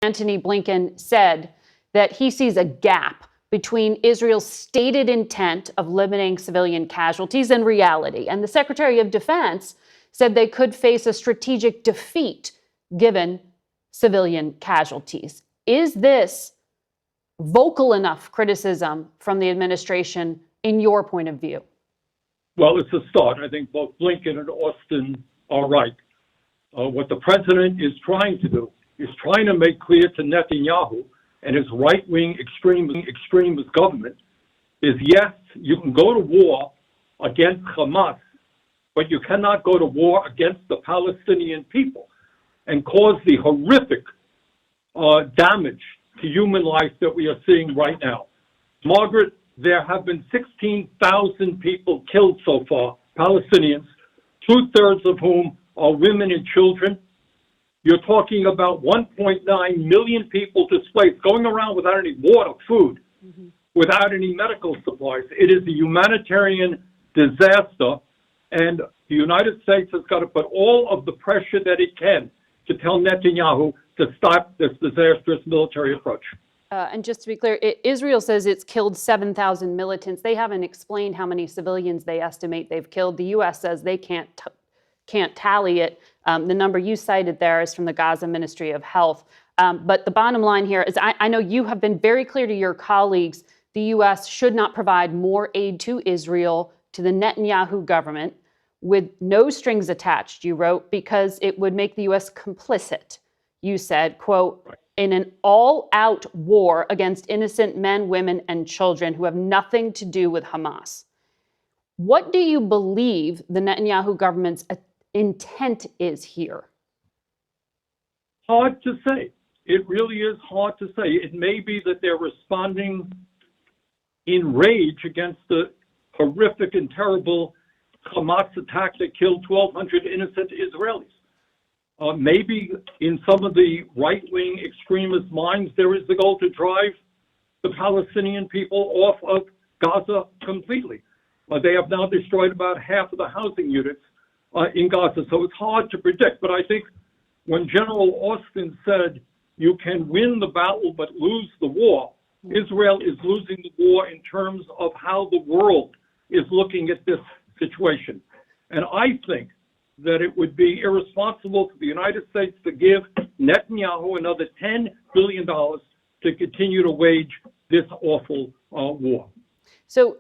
Antony Blinken said that he sees a gap between Israel's stated intent of limiting civilian casualties and reality. And the Secretary of Defense said they could face a strategic defeat given civilian casualties. Is this vocal enough criticism from the administration in your point of view? Well, it's a start. I think both Blinken and Austin are right. What the president is trying to do is trying to make clear to Netanyahu and his right-wing extremist government is, yes, you can go to war against Hamas, but you cannot go to war against the Palestinian people and cause the horrific damage to human life that we are seeing right now. Margaret, there have been 16,000 people killed so far, Palestinians, 2/3 of whom are women and children. You're talking about 1.9 million people displaced, going around without any water, food, without any medical supplies. It is a humanitarian disaster, and the United States has got to put all of the pressure that it can to tell Netanyahu to stop this disastrous military approach. And just to be clear, Israel says it's killed 7,000 militants. They haven't explained how many civilians they estimate they've killed. The U.S. says they can't tally it. The number you cited there is from the Gaza Ministry of Health. But the bottom line here is I know you have been very clear to your colleagues the U.S. should not provide more aid to Israel, to the Netanyahu government, with no strings attached, you wrote, because it would make the U.S. complicit. You said, quote, in an all-out war against innocent men, women, and children who have nothing to do with Hamas. What do you believe the Netanyahu government's intent is here? Hard to say. It really is hard to say. It may be that they're responding in rage against the horrific and terrible Hamas attack that killed 1,200 innocent Israelis. Maybe in some of the right-wing extremist minds, there is the goal to drive the Palestinian people off of Gaza completely. They have now destroyed about half of the housing units in Gaza, so it's hard to predict. But I think when General Austin said, you can win the battle but lose the war, Israel is losing the war in terms of how the world is looking at this situation. And I think that it would be irresponsible for the United States to give Netanyahu another $10 billion to continue to wage this awful war. So